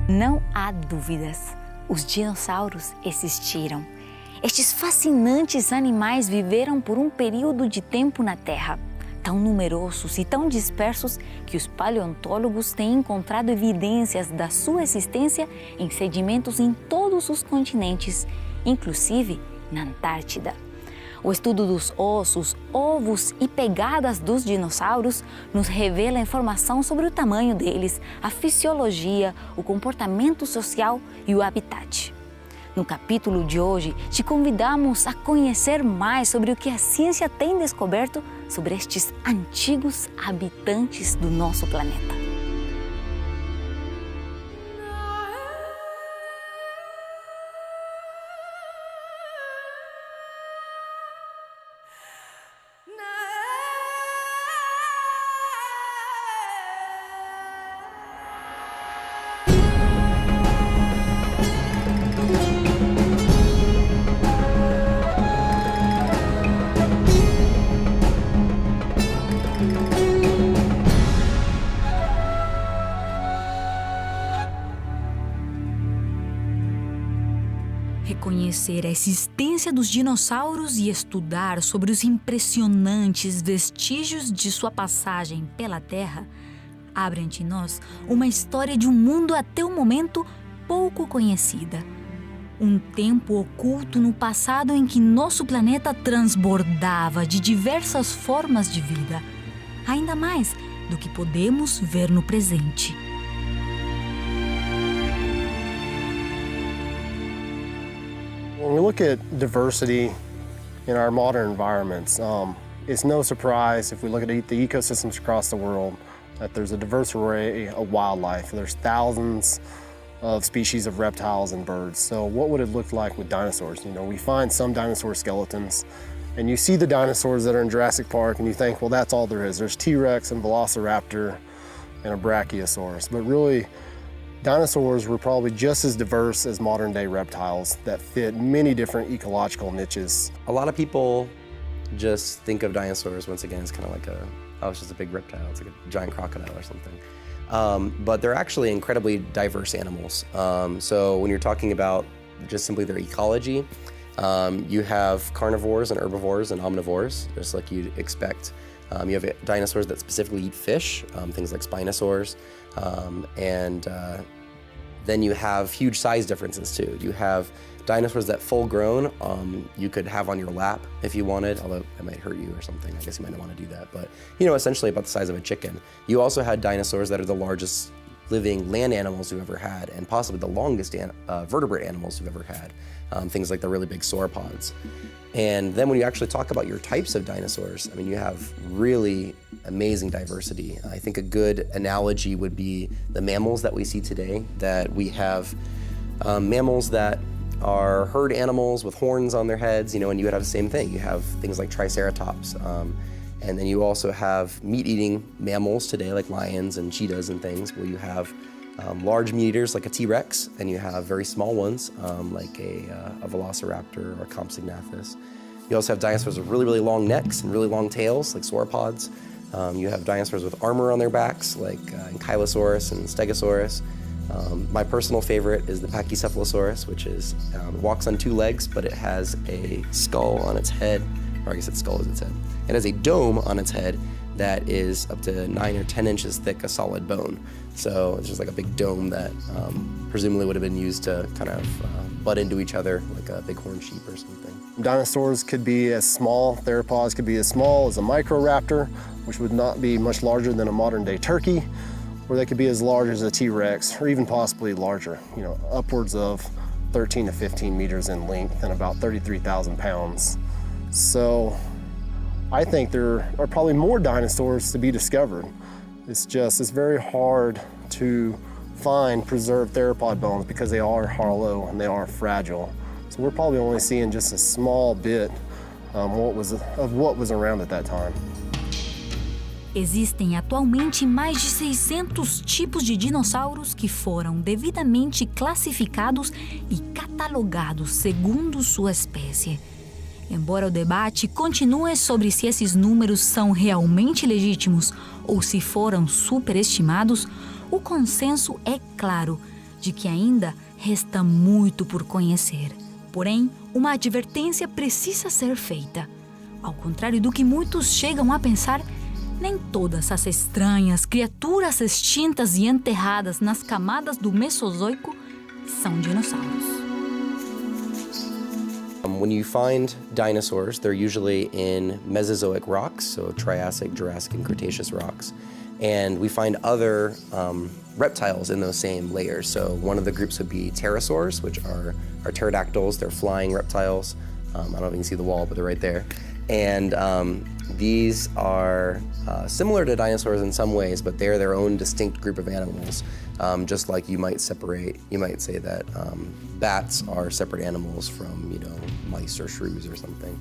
Não há dúvidas, os dinossauros existiram. Estes fascinantes animais viveram por um período de tempo na Terra, tão numerosos e tão dispersos que os paleontólogos têm encontrado evidências da sua existência em sedimentos em todos os continentes, inclusive na Antártida. O estudo dos ossos, ovos e pegadas dos dinossauros nos revela informação sobre o tamanho deles, a fisiologia, o comportamento social e o habitat. No capítulo de hoje, te convidamos a conhecer mais sobre o que a ciência tem descoberto sobre estes antigos habitantes do nosso planeta. Reconhecer a existência dos dinossauros e estudar sobre os impressionantes vestígios de sua passagem pela Terra abre ante nós uma história de um mundo até o momento pouco conhecida. Um tempo oculto no passado em que nosso planeta transbordava de diversas formas de vida, ainda mais do que podemos ver no presente. When we look at diversity in our modern environments, it's no surprise if we look at the ecosystems across the world that there's a diverse array of wildlife. There's thousands of species of reptiles and birds. So what would it look like with dinosaurs? You know, we find some dinosaur skeletons and you see the dinosaurs that are in Jurassic Park and you think, well, that's all there is. There's T-Rex and Velociraptor and a Brachiosaurus. But really, dinosaurs were probably just as diverse as modern day reptiles that fit many different ecological niches. A lot of people just think of dinosaurs, once again, as kind of like it's just a big reptile, it's like a giant crocodile or something. But they're actually incredibly diverse animals. So when you're talking about just simply their ecology, you have carnivores and herbivores and omnivores, just like you'd expect. You have dinosaurs that specifically eat fish, things like spinosaurs, and then you have huge size differences too. You have dinosaurs that full grown, you could have on your lap if you wanted, although it might hurt you or something. I guess you might not want to do that, but you know, essentially about the size of a chicken. You also had dinosaurs that are the largest living land animals we've ever had, and possibly the longest vertebrate animals we've ever had, things like the really big sauropods. And then when you actually talk about your types of dinosaurs, I mean, you have really amazing diversity. I think a good analogy would be the mammals that we see today, that we have mammals that are herd animals with horns on their heads, you know, and you would have the same thing. You have things like Triceratops. And then you also have meat-eating mammals today, like lions and cheetahs and things, where you have large meat eaters like a T-Rex, and you have very small ones like a Velociraptor or a Compsognathus. You also have dinosaurs with really, really long necks and really long tails, like sauropods. You have dinosaurs with armor on their backs, like Ankylosaurus and Stegosaurus. My personal favorite is the Pachycephalosaurus, which walks on two legs, but it has a skull on its head, or I guess its skull is its head. It has a dome on its head that is up to 9 or 10 inches thick, a solid bone. So it's just like a big dome that presumably would have been used to kind of butt into each other, like a bighorn sheep or something. Dinosaurs could be as small, theropods could be as small as a Microraptor, which would not be much larger than a modern day turkey, or they could be as large as a T-Rex, or even possibly larger, you know, upwards of 13 to 15 meters in length and about 33,000 pounds. So I think there are probably more dinosaurs to be discovered. It's very hard to find preserved theropod bones because they are hollow and they are fragile. So we're probably only seeing just a small bit of what was around at that time. Existem atualmente mais de 600 tipos de dinossauros que foram devidamente classificados e catalogados segundo sua espécie. Embora o debate continue sobre se esses números são realmente legítimos ou se foram superestimados, o consenso é claro. de que ainda resta muito por conhecer. Porém, uma advertência precisa ser feita. Ao contrário do que muitos chegam a pensar, nem todas as estranhas criaturas extintas e enterradas nas camadas do Mesozoico são dinossauros. When you find dinosaurs, they're usually in Mesozoic rocks, so Triassic, Jurassic, and Cretaceous rocks. And we find other reptiles in those same layers. So one of the groups would be pterosaurs, which are pterodactyls. They're flying reptiles. I don't know if you can see the wall, but they're right there. And these are similar to dinosaurs in some ways, but they're their own distinct group of animals. Just like you might say that bats are separate animals from, mice or shrews or something.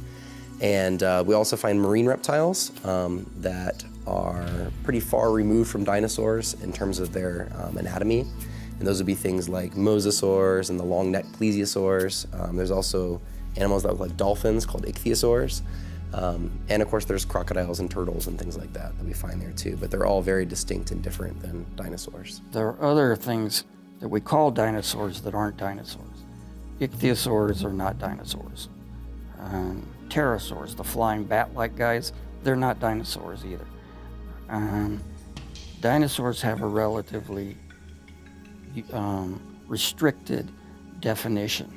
And we also find marine reptiles that are pretty far removed from dinosaurs in terms of their anatomy. And those would be things like mosasaurs and the long-necked plesiosaurs. There's also animals that look like dolphins called ichthyosaurs. And of course there's crocodiles and turtles and things like that we find there too, but they're all very distinct and different than dinosaurs. There are other things that we call dinosaurs that aren't dinosaurs. Ichthyosaurs are not dinosaurs. Pterosaurs, the flying bat-like guys, they're not dinosaurs either. Dinosaurs have a relatively restricted definition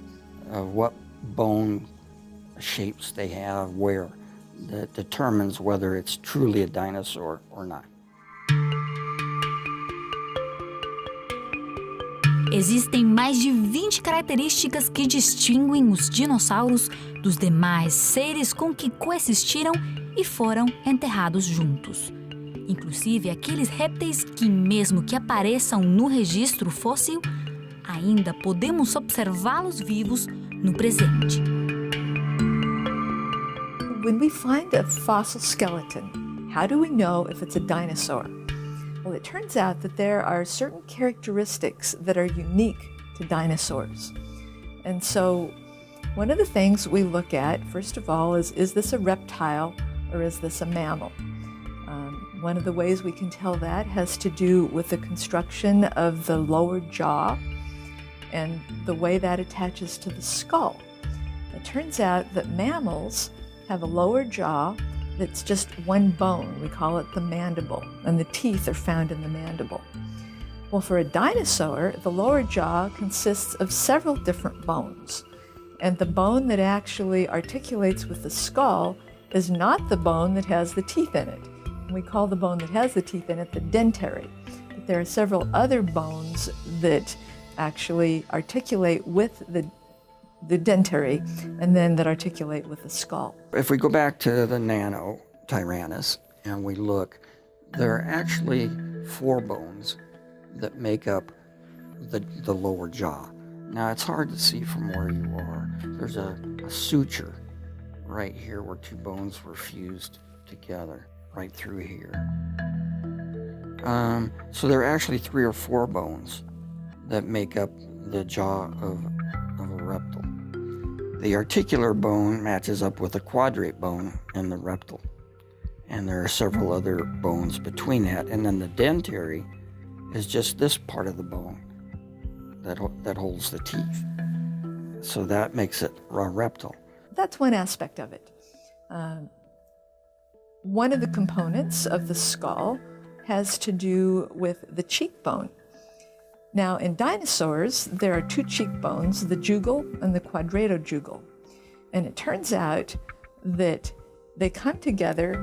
of what bone shapes they have where, that determines whether it's truly a dinosaur or not. Existem mais de 20 características que distinguem os dinossauros dos demais seres com que coexistiram e foram enterrados juntos. Inclusive aqueles répteis que, mesmo que apareçam no registro fóssil, ainda podemos observá-los vivos no presente. When we find a fossil skeleton, how do we know if it's a dinosaur? Well, it turns out that there are certain characteristics that are unique to dinosaurs. And so one of the things we look at, first of all, is this a reptile or is this a mammal? One of the ways we can tell that has to do with the construction of the lower jaw and the way that attaches to the skull. It turns out that mammals have a lower jaw that's just one bone. We call it the mandible, and the teeth are found in the mandible. Well, for a dinosaur, the lower jaw consists of several different bones, and the bone that actually articulates with the skull is not the bone that has the teeth in it. We call the bone that has the teeth in it the dentary. But there are several other bones that actually articulate with the dentary and then that articulate with the skull. If we go back to the Nano-Tyrannus and we look, there are actually 4 bones that make up the lower jaw. Now it's hard to see from where you are. There's a suture right here where 2 bones were fused together, right through here. So there are actually 3 or 4 bones that make up the jaw of a reptile. The articular bone matches up with the quadrate bone in the reptile. And there are several other bones between that. And then the dentary is just this part of the bone that holds the teeth. So that makes it a reptile. That's one aspect of it. One of the components of the skull has to do with the cheekbone. Now, in dinosaurs, there are 2 cheekbones, the jugal and the quadratojugal. And it turns out that they come together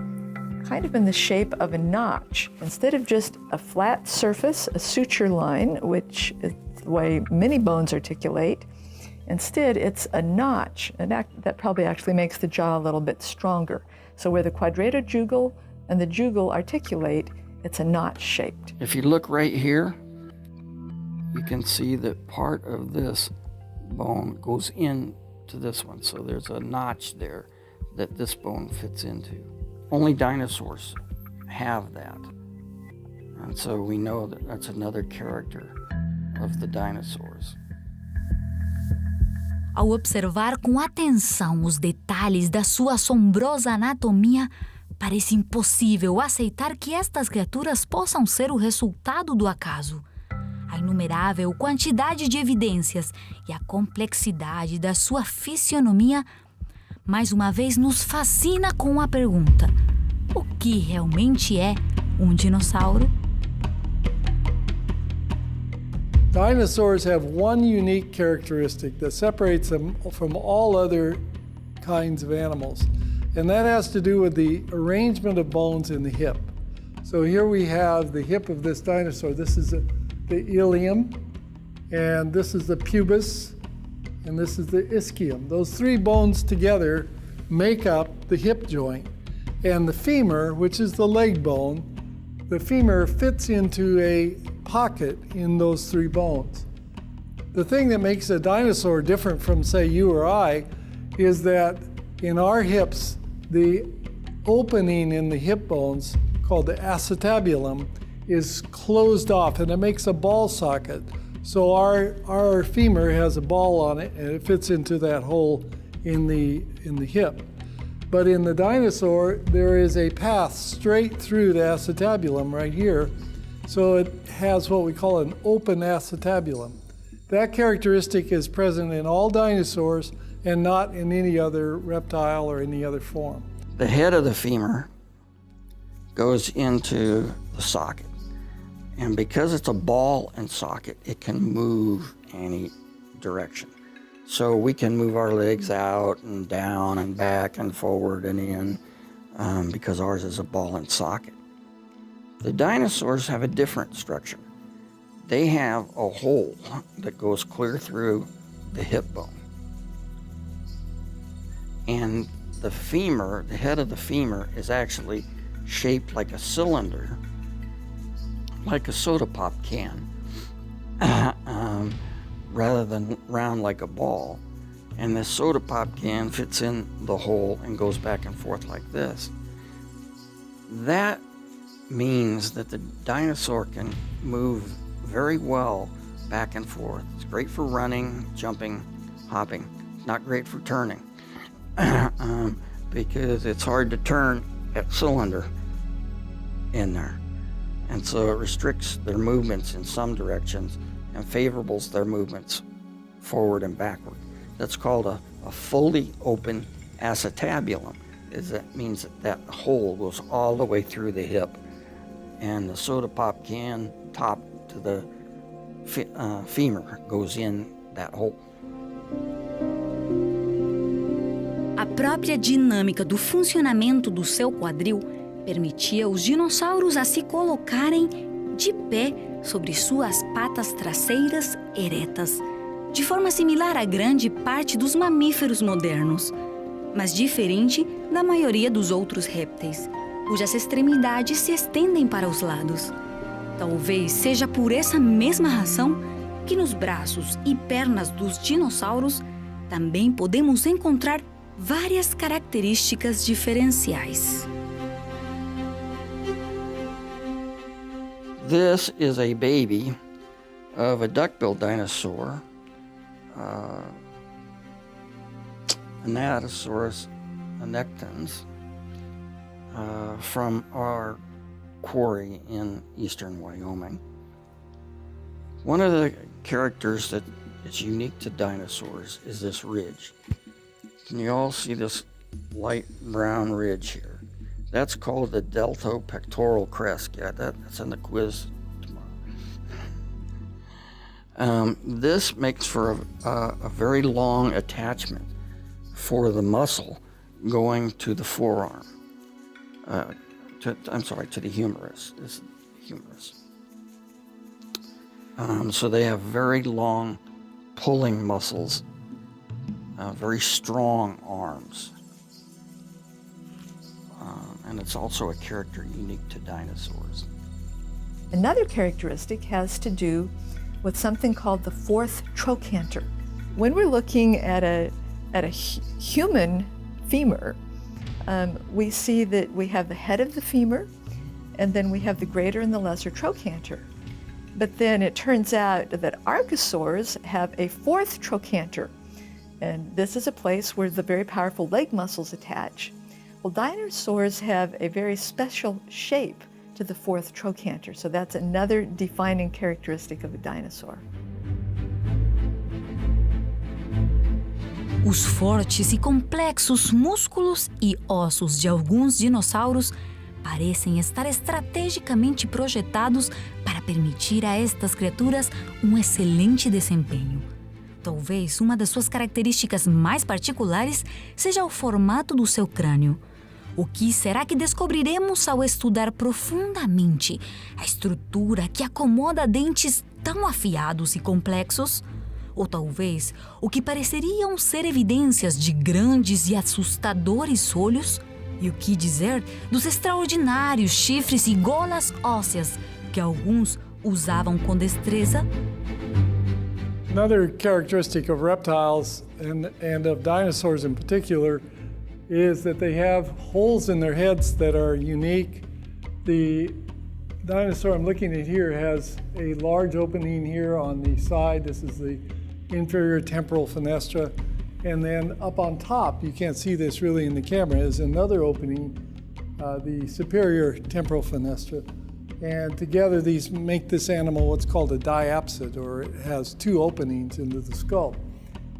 kind of in the shape of a notch. Instead of just a flat surface, a suture line, which is the way many bones articulate, instead it's a notch, and that probably actually makes the jaw a little bit stronger. So where the quadratojugal and the jugal articulate, it's a notch shaped. If you look right here, you can see that part of this bone goes into this one. So there's a notch there that this bone fits into. Only dinosaurs have that. And so we know that that's another character of the dinosaurs. Ao observar com atenção os detalhes da sua assombrosa anatomia, parece impossível aceitar que estas criaturas possam ser o resultado do acaso. A inumerável quantidade de evidências e a complexidade da sua fisionomia, mais uma vez nos fascina com a pergunta: o que realmente é um dinossauro? Dinosaurs have one unique characteristic that separates them from all other kinds of animals, and that has to do with the arrangement of bones in the hip. So here we have the hip of this dinosaur. This is the ilium, and this is the pubis, and this is the ischium. Those three bones together make up the hip joint. And the femur, which is the leg bone, the femur fits into a pocket in those three bones. The thing that makes a dinosaur different from, say, you or I, is that in our hips, the opening in the hip bones, called the acetabulum, is closed off, and it makes a ball socket. So our femur has a ball on it, and it fits into that hole in the hip. But in the dinosaur, there is a path straight through the acetabulum right here. So it has what we call an open acetabulum. That characteristic is present in all dinosaurs and not in any other reptile or any other form. The head of the femur goes into the socket. And because it's a ball and socket, it can move any direction. So we can move our legs out and down and back and forward and in because ours is a ball and socket. The dinosaurs have a different structure. They have a hole that goes clear through the hip bone. And the femur, the head of the femur, is actually shaped like a cylinder, like a soda pop can, rather than round like a ball. And this soda pop can fits in the hole and goes back and forth like this. That means that the dinosaur can move very well back and forth. It's great for running, jumping, hopping. It's not great for turning because it's hard to turn that cylinder in there. And so it restricts their movements in some directions and favorables their movements forward and backward. That's called a fully open acetabulum. That means that hole goes all the way through the hip, and the soda pop can top to the femur goes in that hole. A própria dinâmica do funcionamento do seu quadril permitia os dinossauros a se colocarem de pé sobre suas patas traseiras eretas, de forma similar a grande parte dos mamíferos modernos, mas diferente da maioria dos outros répteis, cujas extremidades se estendem para os lados. Talvez seja por essa mesma razão que nos braços e pernas dos dinossauros também podemos encontrar várias características diferenciais. This is a baby of a duck-billed dinosaur, Anatosaurus annectans, from our quarry in eastern Wyoming. One of the characters that is unique to dinosaurs is this ridge. Can you all see this light brown ridge here? That's called the deltopectoral crest. Yeah, that's in the quiz tomorrow. This makes for a very long attachment for the muscle going to the forearm. To the humerus. This is the humerus. So they have very long pulling muscles, very strong arms. And it's also a character unique to dinosaurs. Another characteristic has to do with something called the fourth trochanter. When we're looking at a human femur, we see that we have the head of the femur, and then we have the greater and the lesser trochanter. But then it turns out that archosaurs have a fourth trochanter, and this is a place where the very powerful leg muscles attach. Well, dinosaurs have a very special shape to the fourth trochanter. So that's another defining characteristic of a dinosaur. Os fortes e complexos músculos e ossos de alguns dinossauros parecem estar estrategicamente projetados para permitir a estas criaturas um excelente desempenho. Talvez uma das suas características mais particulares seja o formato do seu crânio. O que será que descobriremos ao estudar profundamente a estrutura que acomoda dentes tão afiados e complexos? Ou talvez o que pareceriam ser evidências de grandes e assustadores olhos? E o que dizer dos extraordinários chifres e golas ósseas que alguns usavam com destreza? Another characteristic of reptiles and of dinosaurs in particular is that they have holes in their heads that are unique. The dinosaur I'm looking at here has a large opening here on the side. This is the inferior temporal fenestra. And then up on top, you can't see this really in the camera, is another opening, the superior temporal fenestra. And together these make this animal what's called a diapsid, or it has two openings into the skull.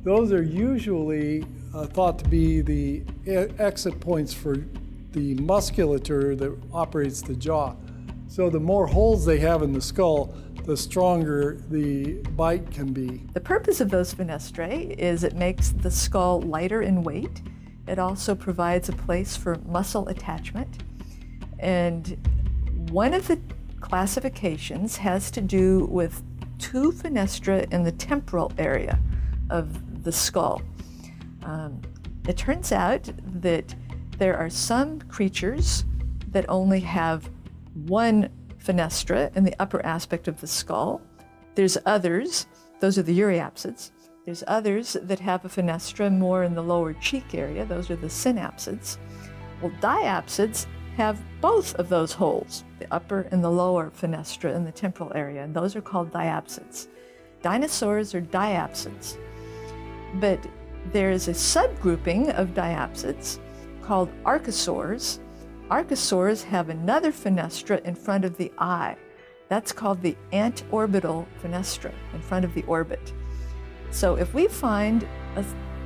Those are usually thought to be the exit points for the musculature that operates the jaw. So the more holes they have in the skull, the stronger the bite can be. The purpose of those fenestrae is it makes the skull lighter in weight. It also provides a place for muscle attachment. And one of the classifications has to do with two fenestra in the temporal area of the skull. It turns out that there are some creatures that only have one fenestra in the upper aspect of the skull. There's others, those are the euryapsids. There's others that have a fenestra more in the lower cheek area, those are the synapsids. Well, diapsids have both of those holes, the upper and the lower fenestra in the temporal area, and those are called diapsids. Dinosaurs are diapsids, but there's a subgrouping of diapsids called archosaurs. Archosaurs have another fenestra in front of the eye. That's called the antorbital fenestra, in front of the orbit. So if we find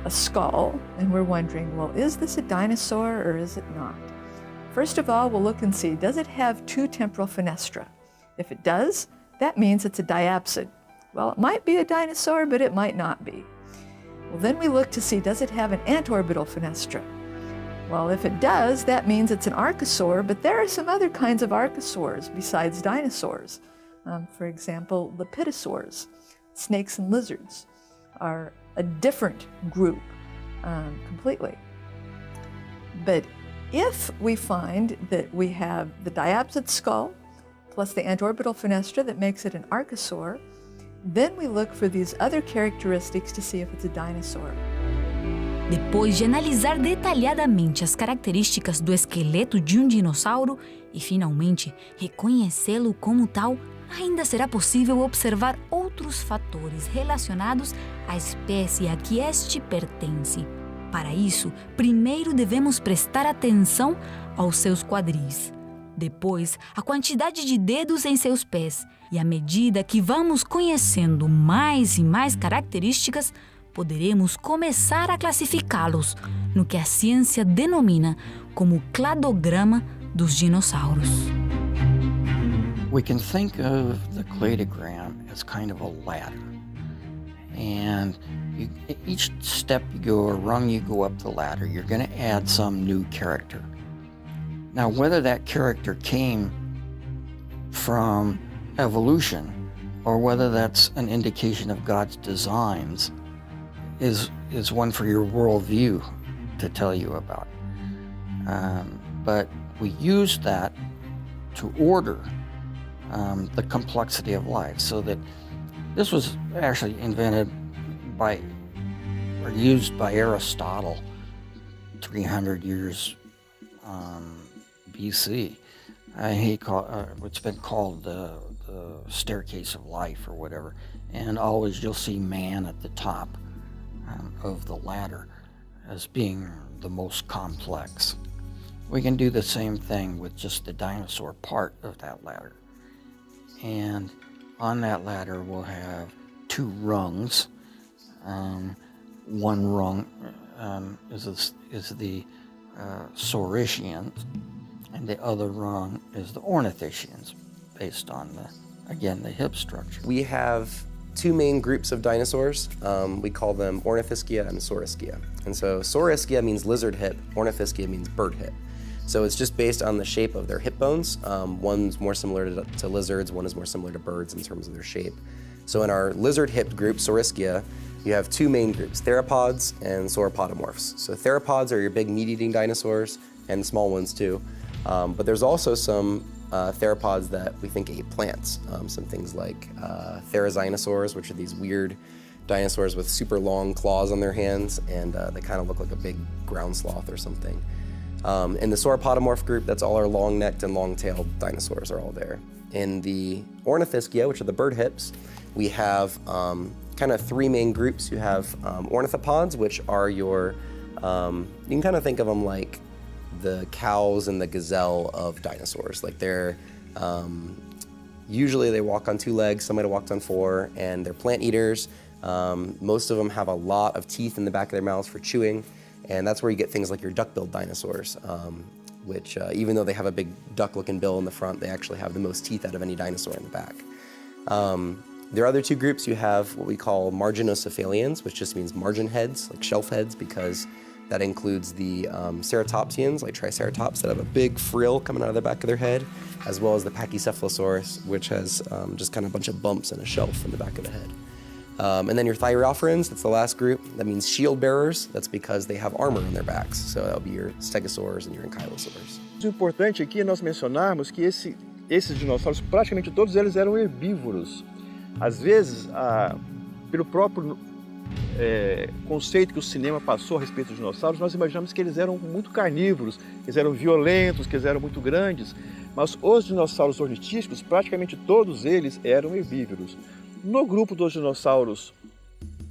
a skull and we're wondering, well, is this a dinosaur or is it not? First of all, we'll look and see, does it have two temporal fenestra? If it does, that means it's a diapsid. Well, it might be a dinosaur, but it might not be. Well, then we look to see, does it have an antorbital fenestra? Well, if it does, that means it's an archosaur, but there are some other kinds of archosaurs besides dinosaurs. For example, lepidosaurs, snakes and lizards, are a different group completely. But if we find that we have the diapsid skull plus the antorbital fenestra that makes it an archosaur, then we look for these other characteristics to see if it's a dinosaur. Depois de analisar detalhadamente as características do esqueleto de um dinossauro e, finalmente, reconhecê-lo como tal, ainda será possível observar outros fatores relacionados à espécie a que este pertence. Para isso, primeiro devemos prestar atenção aos seus quadris. Depois, a quantidade de dedos em seus pés. E à medida que vamos conhecendo mais e mais características, poderemos começar a classificá-los no que a ciência denomina como cladograma dos dinossauros. We can think of the cladogram as kind of a ladder. And each step you go, or rung you go up the ladder, you're going to add some new character. Now, whether that character came from evolution or whether that's an indication of God's designs is one for your worldview to tell you about. But we use that to order the complexity of life, so that this was actually invented by or used by Aristotle 300 years BC. It's been called the staircase of life or whatever, and always you'll see man at the top of the ladder as being the most complex. We can do the same thing with just the dinosaur part of that ladder. And on that ladder we'll have 2 rungs. One rung is the Saurischians, and the other rung is the Ornithischians, based on the hip structure. We have 2 main groups of dinosaurs. We call them Ornithischia and Saurischia. And so Saurischia means lizard hip, Ornithischia means bird hip. So it's just based on the shape of their hip bones. One's more similar to lizards, one is more similar to birds in terms of their shape. So in our lizard-hipped group, Saurischia, you have 2 main groups, theropods and sauropodomorphs. So theropods are your big meat-eating dinosaurs, and small ones too. But there's also some theropods that we think ate plants. Some things like therizinosaurs, which are these weird dinosaurs with super long claws on their hands, and they kind of look like a big ground sloth or something. In the sauropodomorph group, that's all our long-necked and long-tailed dinosaurs are all there. In the Ornithischia, which are the bird hips, we have kind of 3 main groups. You have ornithopods, which are your, you can kind of think of them like the cows and the gazelle of dinosaurs. Like they're, usually they walk on 2 legs, some might have walked on 4, and they're plant eaters. Most of them have a lot of teeth in the back of their mouths for chewing, and that's where you get things like your duck-billed dinosaurs, which even though they have a big duck-looking bill in the front, they actually have the most teeth out of any dinosaur in the back. Their other 2 groups, you have what we call marginocephalians, which just means margin heads, like shelf heads, because that includes the ceratopsians, like Triceratops, that have a big frill coming out of the back of their head, as well as the Pachycephalosaurus, which has just kind of a bunch of bumps and a shelf in the back of the head. And then your Thyreophorans, that's the last group. That means shield bearers. That's because they have armor on their backs. So that'll be your stegosaurs and your ankylosaurs. O importante aqui é nós mencionarmos que esses dinossauros, praticamente todos eles eram herbívoros. Às vezes, pelo próprio conceito que o cinema passou a respeito dos dinossauros, nós imaginamos que eles eram muito carnívoros, que eles eram violentos, que eles eram muito grandes, mas os dinossauros ornitísticos, praticamente todos eles eram herbívoros. No grupo dos dinossauros,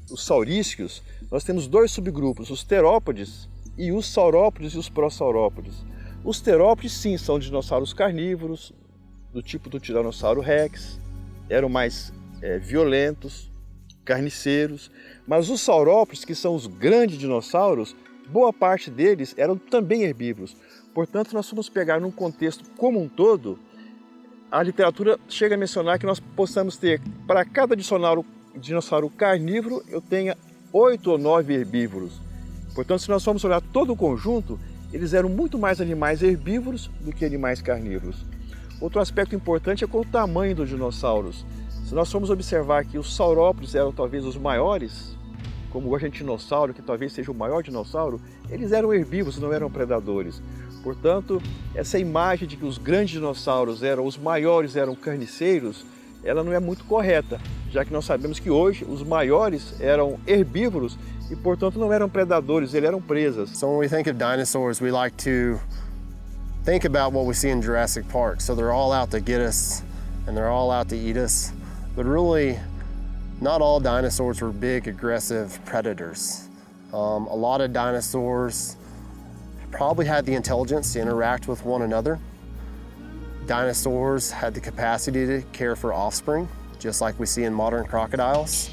os saurísticos, nós temos 2 subgrupos, os terópodes e os saurópodes e os prossaurópodes. Os terópodes, sim, são dinossauros carnívoros, do tipo do Tiranossauro Rex, eram mais violentos, carniceiros, mas os saurópodes, que são os grandes dinossauros, boa parte deles eram também herbívoros. Portanto, nós vamos pegar num contexto como um todo, a literatura chega a mencionar que nós possamos ter, para cada dinossauro carnívoro, eu tenha 8 ou 9 herbívoros. Portanto, se nós formos olhar todo o conjunto, eles eram muito mais animais herbívoros do que animais carnívoros. Outro aspecto importante é com o tamanho dos dinossauros. Se nós formos observar que os saurópodes eram talvez os maiores, como o argentinossauro, que talvez seja o maior dinossauro, eles eram herbívoros, não eram predadores. Portanto, essa imagem de que os grandes dinossauros eram os maiores, eram carniceiros, ela não é muito correta, já que nós sabemos que hoje os maiores eram herbívoros e, portanto, não eram predadores, eles eram presas. So when we think of dinosaurs, we like to think about what we see in Jurassic Park. So they're all out to get us and they're all out to eat us. But really, not all dinosaurs were big, aggressive predators. A lot of dinosaurs probably had the intelligence to interact with one another. Dinosaurs had the capacity to care for offspring, just like we see in modern crocodiles.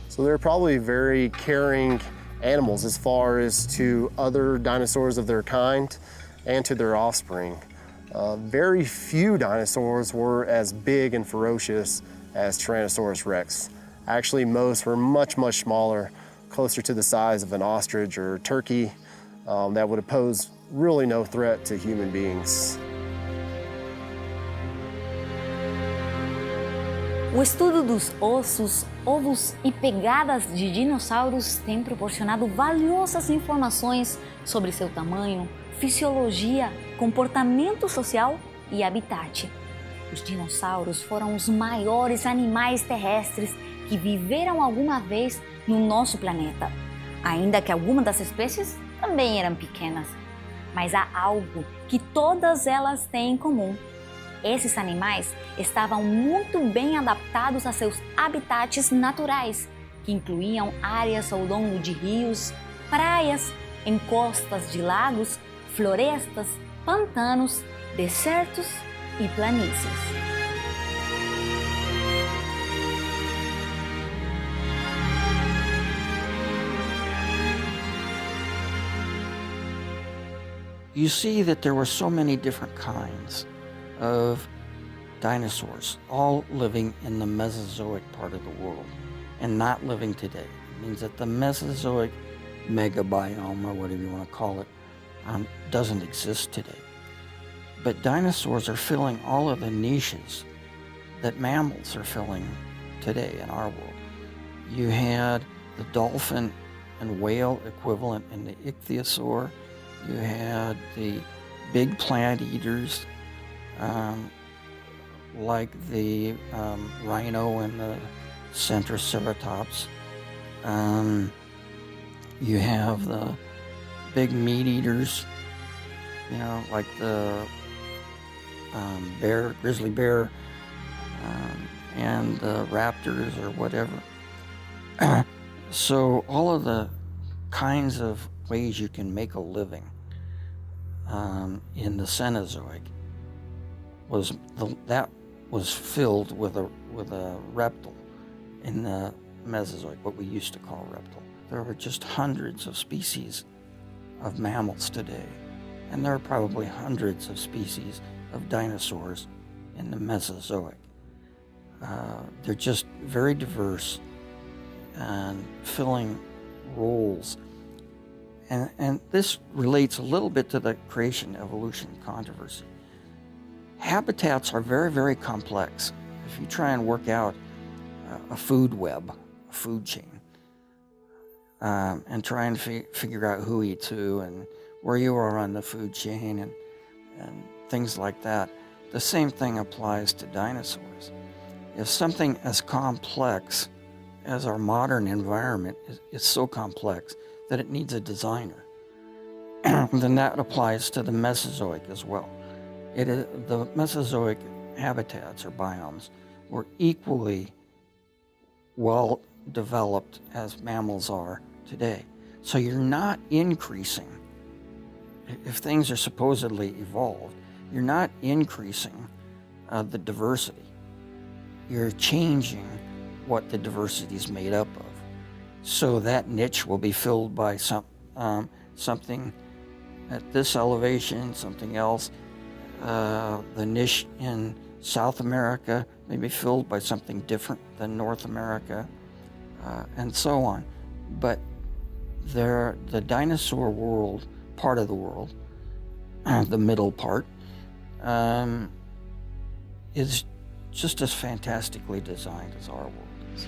So they're probably very caring animals as far as to other dinosaurs of their kind and to their offspring. Very few dinosaurs were as big and ferocious as Tyrannosaurus rex. Actually, most were much, much smaller, closer to the size of an ostrich or turkey, that would pose really no threat to human beings. O estudo dos ossos, ovos e pegadas de dinossauros tem proporcionado valiosas informações sobre seu tamanho, fisiologia, comportamento social e habitat. Os dinossauros foram os maiores animais terrestres que viveram alguma vez no nosso planeta, ainda que algumas das espécies também eram pequenas. Mas há algo que todas elas têm em comum. Esses animais estavam muito bem adaptados a seus habitats naturais, que incluíam áreas ao longo de rios, praias, encostas de lagos, florestas pantanos, desertos e planícies. You see that there were so many different kinds of dinosaurs, all living in the Mesozoic part of the world and not living today. It means that the Mesozoic megabiome, or whatever you want to call it, doesn't exist today. But dinosaurs are filling all of the niches that mammals are filling today in our world. You had the dolphin and whale equivalent in the ichthyosaur. You had the big plant eaters, like the rhino and the Centroceratops. You have the big meat eaters, like the bear, grizzly bear, and the raptors or whatever. So all of the kinds of ways you can make a living in the Cenozoic was filled with a reptile in the Mesozoic, what we used to call reptile. There were just hundreds of species of mammals today, and there are probably hundreds of species of dinosaurs in the Mesozoic. They're just very diverse and filling roles. And this relates a little bit to the creation-evolution controversy. Habitats are very, very complex. If you try and work out a food web, a food chain, and try and figure out who eats who and where you are on the food chain and things like that, the same thing applies to dinosaurs. If something as complex as our modern environment is so complex that it needs a designer, then that applies to the Mesozoic as well. The Mesozoic habitats or biomes were equally well developed as mammals are today. So you're not increasing, if things are supposedly evolved, you're not increasing the diversity. You're changing what the diversity is made up of. So that niche will be filled by something at this elevation, something else. The niche in South America may be filled by something different than North America, and so on. But the dinosaur world, part of the world, the middle part, is just as fantastically designed as our world is.